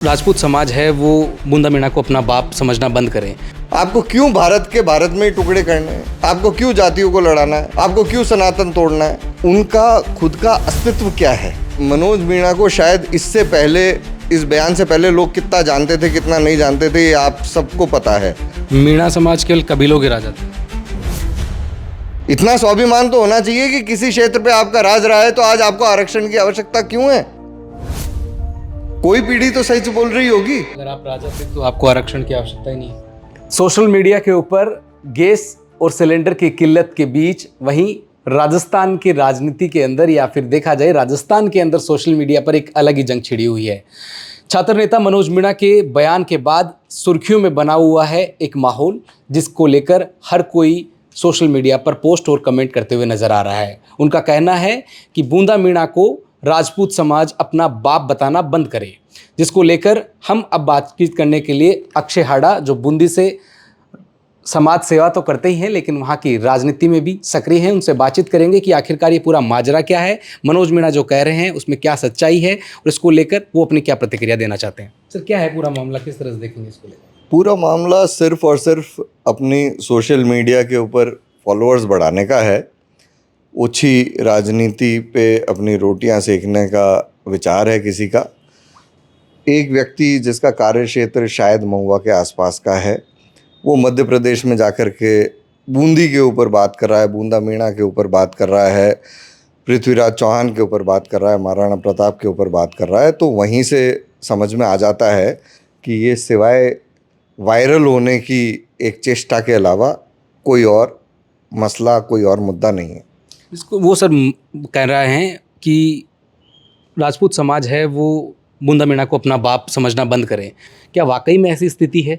राजपूत समाज है वो बूंदा मीणा को अपना बाप समझना बंद करें। आपको क्यों भारत में ही टुकड़े करने हैं? आपको क्यों जातियों को लड़ाना है? आपको क्यों सनातन तोड़ना है? उनका खुद का अस्तित्व क्या है? मनोज मीणा को शायद इससे पहले, इस बयान से पहले लोग कितना जानते थे कितना नहीं जानते थे, ये आप सबको पता है। मीणा समाज केवल कबीलों के राजा थे। इतना स्वाभिमान तो होना चाहिए कि किसी क्षेत्र पे आपका राज रहा है तो आज आपको आरक्षण की आवश्यकता क्यों है? कोई पीढ़ी तो सही से बोल रही होगी। अगर आप राजा थे तो आपको आरक्षण की आवश्यकता ही नहीं है। सोशल मीडिया के ऊपर गैस और सिलेंडर की किल्लत के बीच वहीं राजस्थान की राजनीति के अंदर, या फिर देखा जाए राजस्थान के अंदर, सोशल मीडिया पर एक अलग ही जंग छिड़ी हुई है। छात्र नेता मनोज मीणा के बयान के बाद सुर्खियों में बना हुआ है एक माहौल, जिसको लेकर हर कोई सोशल मीडिया पर पोस्ट और कमेंट करते हुए नजर आ रहा है। उनका कहना है कि बूंदा मीणा को राजपूत समाज अपना बाप बताना बंद करे, जिसको लेकर हम अब बातचीत करने के लिए अक्षय हाड़ा, जो बूंदी से समाज सेवा तो करते ही हैं लेकिन वहाँ की राजनीति में भी सक्रिय हैं, उनसे बातचीत करेंगे कि आखिरकार ये पूरा माजरा क्या है, मनोज मीणा जो कह रहे हैं उसमें क्या सच्चाई है और इसको लेकर वो अपनी क्या प्रतिक्रिया देना चाहते हैं। सर, क्या है पूरा मामला, किस तरह से देखेंगे इसको लेकर? पूरा मामला सिर्फ और सिर्फ अपनी सोशल मीडिया के ऊपर फॉलोअर्स बढ़ाने का है। ओछी राजनीति पे अपनी रोटियां सेकने का विचार है किसी का। एक व्यक्ति जिसका कार्यक्षेत्र शायद महुआ के आसपास का है, वो मध्य प्रदेश में जाकर के बूंदी के ऊपर बात कर रहा है, बूंदा मीणा के ऊपर बात कर रहा है, पृथ्वीराज चौहान के ऊपर बात कर रहा है, महाराणा प्रताप के ऊपर बात कर रहा है। तो वहीं से समझ में आ जाता है कि ये सिवाय वायरल होने की एक चेष्टा के अलावा कोई और मसला, कोई और मुद्दा नहीं है। इसको वो सर कह रहे हैं कि राजपूत समाज है वो बूंदा मीणा को अपना बाप समझना बंद करें। क्या वाकई में ऐसी स्थिति है?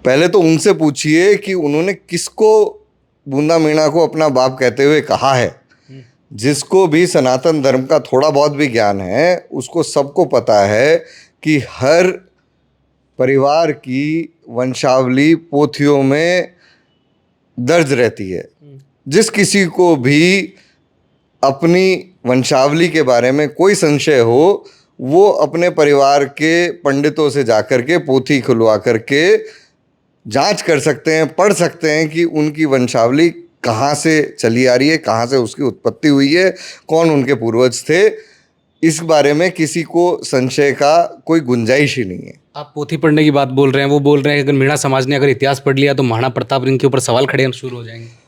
पहले तो उनसे पूछिए कि उन्होंने किसको बूंदा मीणा को अपना बाप कहते हुए कहा है। जिसको भी सनातन धर्म का थोड़ा बहुत भी ज्ञान है उसको सबको पता है कि हर परिवार की वंशावली पोथियों में दर्ज रहती है। जिस किसी को भी अपनी वंशावली के बारे में कोई संशय हो, वो अपने परिवार के पंडितों से जाकर के पोथी खुलवा करके जांच कर सकते हैं, पढ़ सकते हैं कि उनकी वंशावली कहाँ से चली आ रही है, कहाँ से उसकी उत्पत्ति हुई है, कौन उनके पूर्वज थे। इस बारे में किसी को संशय का कोई गुंजाइश ही नहीं है। आप पोथी पढ़ने की बात बोल रहे हैं, वो बोल रहे हैं कि अगर मीणा समाज ने अगर इतिहास पढ़ लिया तो महाराणा प्रताप इनके ऊपर सवाल खड़े शुरू हो जाएंगे।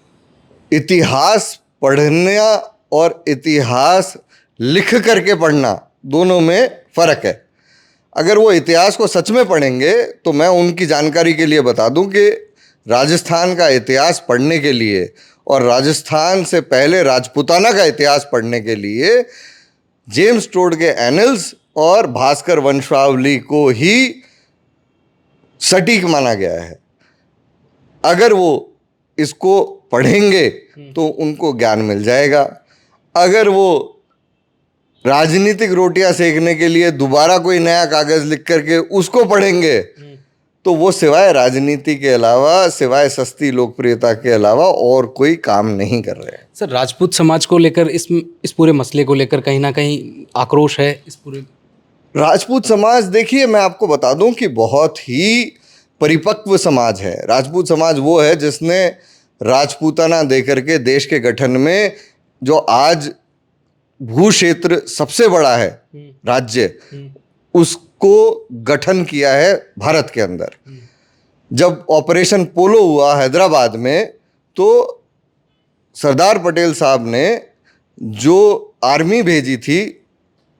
इतिहास पढ़ना और इतिहास लिख करके पढ़ना दोनों में फ़र्क है। अगर वो इतिहास को सच में पढ़ेंगे तो मैं उनकी जानकारी के लिए बता दूं कि राजस्थान का इतिहास पढ़ने के लिए और राजस्थान से पहले राजपूताना का इतिहास पढ़ने के लिए जेम्स टोड के एनल्स और भास्कर वंशावली को ही सटीक माना गया है। अगर वो इसको पढ़ेंगे तो उनको ज्ञान मिल जाएगा। अगर वो राजनीतिक रोटियां सेकने के लिए दोबारा कोई नया कागज लिख करके उसको पढ़ेंगे तो वो सिवाय राजनीति के अलावा, सिवाय सस्ती लोकप्रियता के अलावा और कोई काम नहीं कर रहे हैं। सर, राजपूत समाज को लेकर इस पूरे मसले को लेकर कहीं ना कहीं आक्रोश है इस पूरे। राजपूत समाज, देखिए मैं आपको बता दूं कि बहुत ही परिपक्व समाज है। राजपूत समाज वो है जिसने राजपूताना देकर के देश के गठन में, जो आज भू क्षेत्र सबसे बड़ा है राज्य, उसको गठन किया है भारत के अंदर। जब ऑपरेशन पोलो हुआ हैदराबाद में तो सरदार पटेल साहब ने जो आर्मी भेजी थी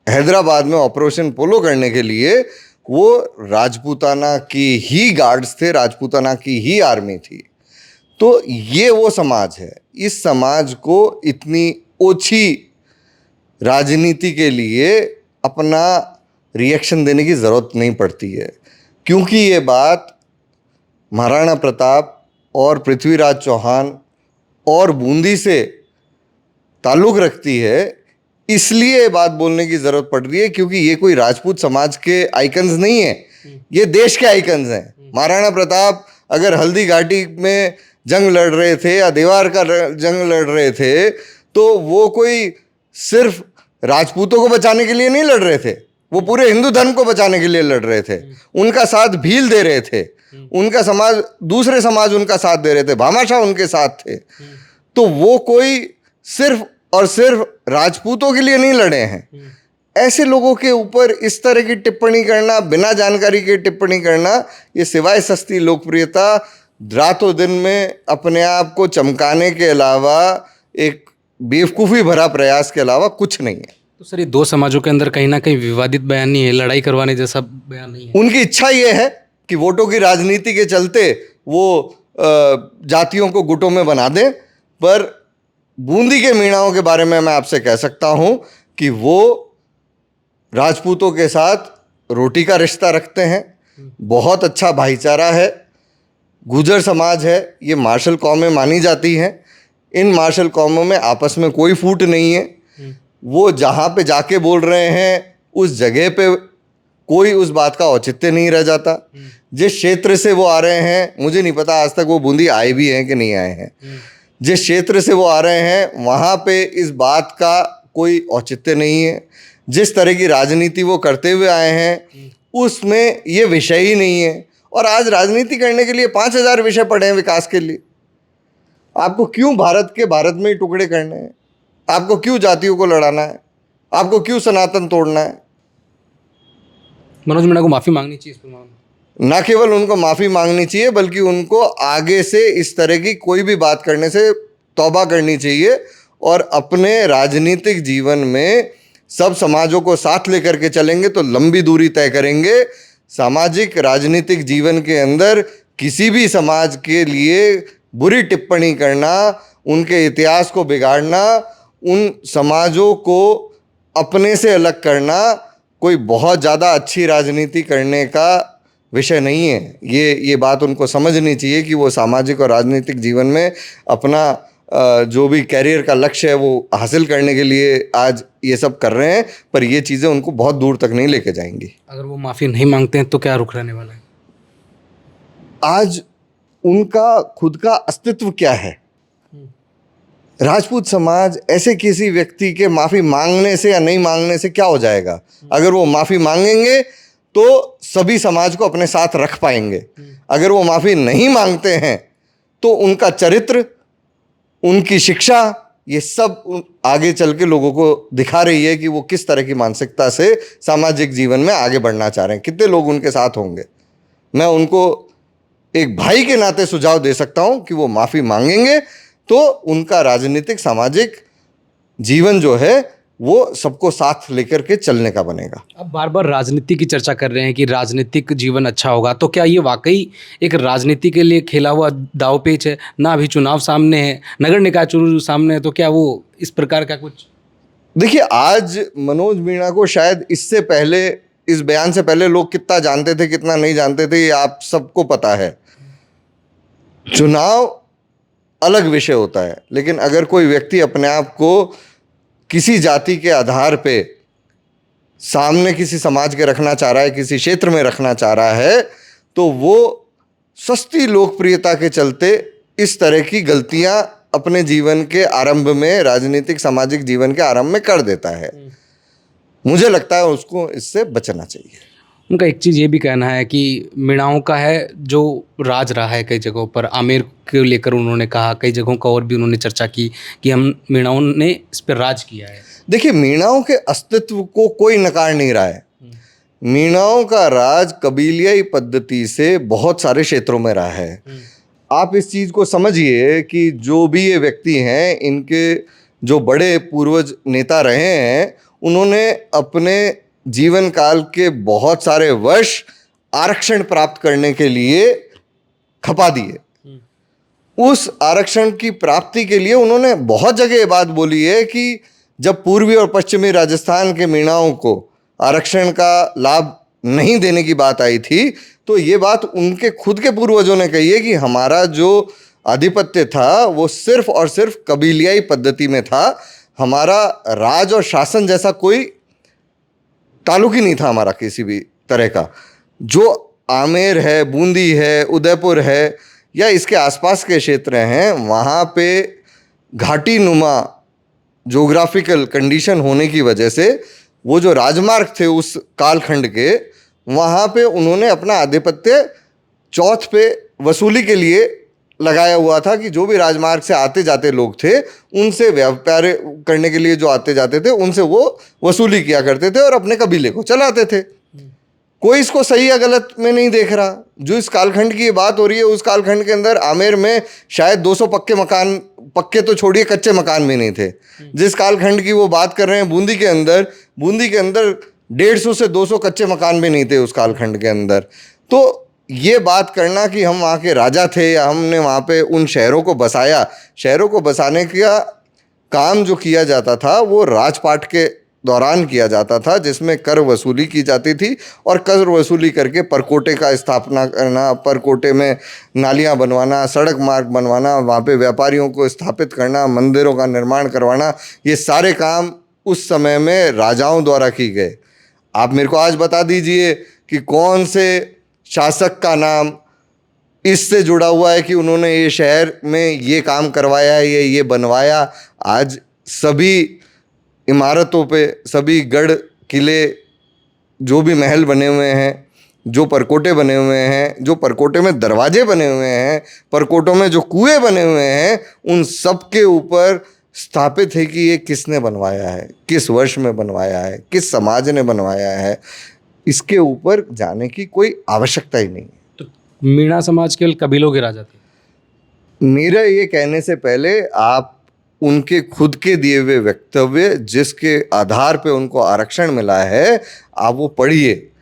हैदराबाद में ऑपरेशन पोलो करने के लिए, वो राजपूताना की ही गार्ड्स थे, राजपूताना की ही आर्मी थी। तो ये वो समाज है। इस समाज को इतनी ओछी राजनीति के लिए अपना रिएक्शन देने की ज़रूरत नहीं पड़ती है, क्योंकि ये बात महाराणा प्रताप और पृथ्वीराज चौहान और बूंदी से ताल्लुक़ रखती है। इसलिए ये बात बोलने की ज़रूरत पड़ रही है क्योंकि ये कोई राजपूत समाज के आइकन्स नहीं है, ये देश के आइकन्स हैं। महाराणा प्रताप अगर हल्दी घाटी में जंग लड़ रहे थे या देवार का जंग लड़ रहे थे तो वो कोई सिर्फ राजपूतों को बचाने के लिए नहीं लड़ रहे थे, वो पूरे हिंदू धर्म को बचाने के लिए लड़ रहे थे, उनका साथ भील दे रहे थे, उनका समाज, दूसरे समाज उनका साथ दे रहे थे, भामाशाह उनके साथ थे। तो वो कोई सिर्फ और सिर्फ राजपूतों के लिए नहीं लड़े हैं। ऐसे लोगों के ऊपर इस तरह की टिप्पणी करना, बिना जानकारी के टिप्पणी करना, ये सिवाय सस्ती लोकप्रियता, रातों दिन में अपने आप को चमकाने के अलावा, एक बेवकूफ़ी भरा प्रयास के अलावा कुछ नहीं है। तो सर, ये दो समाजों के अंदर कहीं ना कहीं विवादित बयान नहीं है, लड़ाई करवाने जैसा बयान नहीं है। उनकी इच्छा ये है कि वोटों की राजनीति के चलते वो जातियों को गुटों में बना दें। पर बूंदी के मीणाओं के बारे में मैं आपसे कह सकता हूं कि वो राजपूतों के साथ रोटी का रिश्ता रखते हैं, बहुत अच्छा भाईचारा है। गुर्जर समाज है, ये मार्शल कौमें मानी जाती हैं। इन मार्शल कौमों में आपस में कोई फूट नहीं है। वो जहाँ पे जाके बोल रहे हैं उस जगह पे कोई उस बात का औचित्य नहीं रह जाता। जिस क्षेत्र से वो आ रहे हैं, मुझे नहीं पता आज तक वो बूंदी आए भी हैं कि नहीं आए हैं, जिस क्षेत्र से वो आ रहे हैं वहाँ पे इस बात का कोई औचित्य नहीं है। जिस तरह की राजनीति वो करते हुए आए हैं उसमें ये विषय ही नहीं है। और आज राजनीति करने के लिए 5000 विषय पड़े हैं विकास के लिए। आपको क्यों भारत में ही टुकड़े करने हैं? आपको क्यों जातियों को लड़ाना है? आपको क्यों सनातन तोड़ना है? मनोज मीणा को माफ़ी मांगनी चाहिए इस पर। ना केवल उनको माफ़ी मांगनी चाहिए बल्कि उनको आगे से इस तरह की कोई भी बात करने से तौबा करनी चाहिए और अपने राजनीतिक जीवन में सब समाजों को साथ लेकर के चलेंगे तो लंबी दूरी तय करेंगे। सामाजिक राजनीतिक जीवन के अंदर किसी भी समाज के लिए बुरी टिप्पणी करना, उनके इतिहास को बिगाड़ना, उन समाजों को अपने से अलग करना कोई बहुत ज़्यादा अच्छी राजनीति करने का विषय नहीं है। ये बात उनको समझनी चाहिए कि वो सामाजिक और राजनीतिक जीवन में अपना जो भी कैरियर का लक्ष्य है वो हासिल करने के लिए आज ये सब कर रहे हैं, पर ये चीज़ें उनको बहुत दूर तक नहीं लेके जाएंगी। अगर वो माफ़ी नहीं मांगते हैं तो क्या रुख रहने वाला है? आज उनका खुद का अस्तित्व क्या है? राजपूत समाज ऐसे किसी व्यक्ति के माफ़ी मांगने से या नहीं मांगने से क्या हो जाएगा? अगर वो माफ़ी मांगेंगे तो सभी समाज को अपने साथ रख पाएंगे। अगर वो माफ़ी नहीं मांगते हैं तो उनका चरित्र, उनकी शिक्षा, ये सब आगे चल के लोगों को दिखा रही है कि वो किस तरह की मानसिकता से सामाजिक जीवन में आगे बढ़ना चाह रहे हैं। कितने लोग उनके साथ होंगे? मैं उनको एक भाई के नाते सुझाव दे सकता हूं कि वो माफ़ी मांगेंगे तो उनका राजनीतिक सामाजिक जीवन जो है वो सबको साथ लेकर के चलने का बनेगा। अब बार बार राजनीति की चर्चा कर रहे हैं कि राजनीतिक जीवन अच्छा होगा, तो क्या ये वाकई एक राजनीति के लिए खेला हुआ दांवपेच है? ना अभी चुनाव सामने है, नगर निकाय चुनाव सामने है, तो क्या वो इस प्रकार का कुछ? देखिए, आज मनोज मीणा को शायद इससे पहले, इस बयान से पहले लोग कितना जानते थे कितना नहीं जानते थे ये आप सबको पता है। चुनाव अलग विषय होता है, लेकिन अगर कोई व्यक्ति अपने आप को किसी जाति के आधार पे सामने किसी समाज के रखना चाह रहा है, किसी क्षेत्र में रखना चाह रहा है, तो वो सस्ती लोकप्रियता के चलते इस तरह की गलतियां अपने जीवन के आरंभ में, राजनीतिक सामाजिक जीवन के आरंभ में कर देता है। मुझे लगता है उसको इससे बचना चाहिए। उनका एक चीज़ ये भी कहना है कि मीणाओं का है जो राज रहा है कई जगहों पर, आमेर को लेकर उन्होंने कहा, कई जगहों का और भी उन्होंने चर्चा की कि हम मीणाओं ने इस पर राज किया है। देखिए, मीणाओं के अस्तित्व को कोई नकार नहीं रहा है। मीणाओं का राज कबीलियाई पद्धति से बहुत सारे क्षेत्रों में रहा है। आप इस चीज़ को समझिए कि जो भी ये व्यक्ति हैं, इनके जो बड़े पूर्वज नेता रहे हैं, उन्होंने अपने जीवन काल के बहुत सारे वर्ष आरक्षण प्राप्त करने के लिए खपा दिए। उस आरक्षण की प्राप्ति के लिए उन्होंने बहुत जगह ये बात बोली है कि जब पूर्वी और पश्चिमी राजस्थान के मीणाओं को आरक्षण का लाभ नहीं देने की बात आई थी, तो ये बात उनके खुद के पूर्वजों ने कही है कि हमारा जो आधिपत्य था वो सिर्फ और सिर्फ कबीलियाई पद्धति में था। हमारा राज और शासन जैसा कोई ताल्लुक ही नहीं था हमारा किसी भी तरह का। जो आमेर है, बूंदी है, उदयपुर है या इसके आसपास के क्षेत्र हैं, वहाँ पे घाटी नुमा जोग्राफिकल कंडीशन होने की वजह से वो जो राजमार्ग थे उस कालखंड के, वहाँ पे उन्होंने अपना आधिपत्य चौथ पे वसूली के लिए लगाया हुआ था कि जो भी राजमार्ग से आते जाते लोग थे उनसे व्यापार करने के लिए जो आते जाते थे उनसे वो वसूली किया करते थे और अपने कबीले को चलाते थे। कोई इसको सही या गलत में नहीं देख रहा। जो इस कालखंड की बात हो रही है उस कालखंड के अंदर आमेर में शायद 200 पक्के मकान, पक्के तो छोड़िए कच्चे मकान भी नहीं थे। जिस कालखंड की वो बात कर रहे हैं बूंदी के अंदर 150 से 200 कच्चे मकान भी नहीं थे उस कालखंड के अंदर। तो ये बात करना कि हम वहाँ के राजा थे या हमने वहाँ पे उन शहरों को बसाया, शहरों को बसाने का काम जो किया जाता था वो राजपाट के दौरान किया जाता था, जिसमें कर वसूली की जाती थी और कर वसूली करके परकोटे का स्थापना करना, परकोटे में नालियाँ बनवाना, सड़क मार्ग बनवाना, वहाँ पे व्यापारियों को स्थापित करना, मंदिरों का निर्माण करवाना, ये सारे काम उस समय में राजाओं द्वारा की गए। आप मेरे को आज बता दीजिए कि कौन से शासक का नाम इससे जुड़ा हुआ है कि उन्होंने ये शहर में ये काम करवाया है, ये बनवाया। आज सभी इमारतों पे, सभी गढ़ किले, जो भी महल बने हुए हैं, जो परकोटे बने हुए हैं, जो परकोटे में दरवाजे बने हुए हैं, परकोटों में जो कुएं बने हुए हैं, उन सब के ऊपर स्थापित है कि ये किसने बनवाया है, किस वर्ष में बनवाया है, किस समाज ने बनवाया है। इसके ऊपर जाने की कोई आवश्यकता ही नहीं है। तो मीणा समाज केवल कबीलों के राजा थे? मेरा ये कहने से पहले आप उनके खुद के दिए हुए वक्तव्य जिसके आधार पे उनको आरक्षण मिला है आप वो पढ़िए।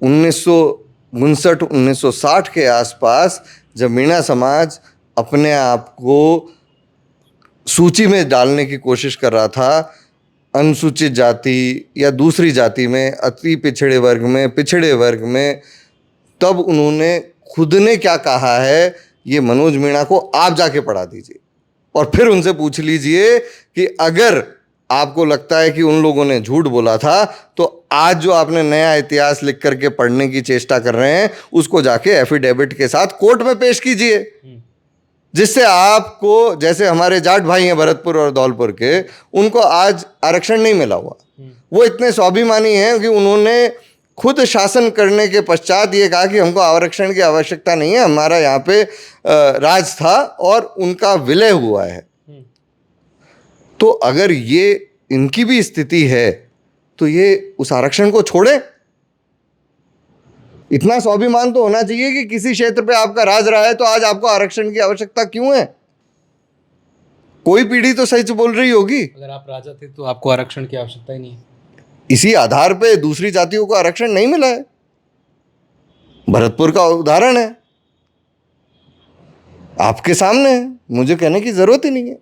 1959-1960 के आसपास जब मीणा समाज अपने आप को सूची में डालने की कोशिश कर रहा था, अनुसूचित जाति या दूसरी जाति में, अति पिछड़े वर्ग में, पिछड़े वर्ग में, तब उन्होंने खुद ने क्या कहा है ये मनोज मीणा को आप जाके पढ़ा दीजिए और फिर उनसे पूछ लीजिए कि अगर आपको लगता है कि उन लोगों ने झूठ बोला था तो आज जो आपने नया इतिहास लिख करके पढ़ने की चेष्टा कर रहे हैं उसको जाके एफिडेविट के साथ कोर्ट में पेश कीजिए, जिससे आपको, जैसे हमारे जाट भाई हैं भरतपुर और धौलपुर के, उनको आज आरक्षण नहीं मिला हुआ। वो इतने स्वाभिमानी हैं कि उन्होंने खुद शासन करने के पश्चात ये कहा कि हमको आरक्षण की आवश्यकता नहीं है, हमारा यहाँ पे राज था और उनका विलय हुआ है। तो अगर ये इनकी भी स्थिति है तो ये उस आरक्षण को छोड़े। इतना स्वाभिमान तो होना चाहिए कि किसी क्षेत्र पे आपका राज रहा है तो आज आपको आरक्षण की आवश्यकता क्यों है। कोई पीढ़ी तो सच बोल रही होगी। अगर आप राजा थे तो आपको आरक्षण की आवश्यकता ही नहीं है। इसी आधार पे दूसरी जातियों को आरक्षण नहीं मिला है। भरतपुर का उदाहरण है, आपके सामने है, मुझे कहने की जरूरत ही नहीं है।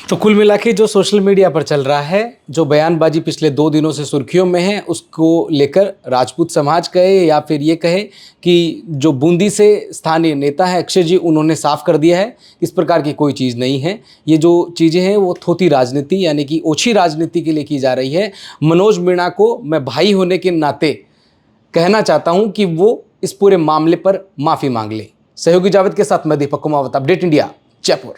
तो कुल मिला के जो सोशल मीडिया पर चल रहा है, जो बयानबाजी पिछले 2 दिनों से सुर्खियों में है, उसको लेकर राजपूत समाज कहे या फिर ये कहे कि जो बूंदी से स्थानीय नेता है अक्षय जी, उन्होंने साफ कर दिया है इस प्रकार की कोई चीज़ नहीं है। ये जो चीज़ें हैं वो थोती राजनीति यानी कि ओछी राजनीति के लिए की जा रही है। मनोज मीणा को मैं भाई होने के नाते कहना चाहता हूँ कि वो इस पूरे मामले पर माफ़ी मांग ले। सहयोगी जावेद के साथ मैं दीपक कुमावत, अपडेट इंडिया, जयपुर।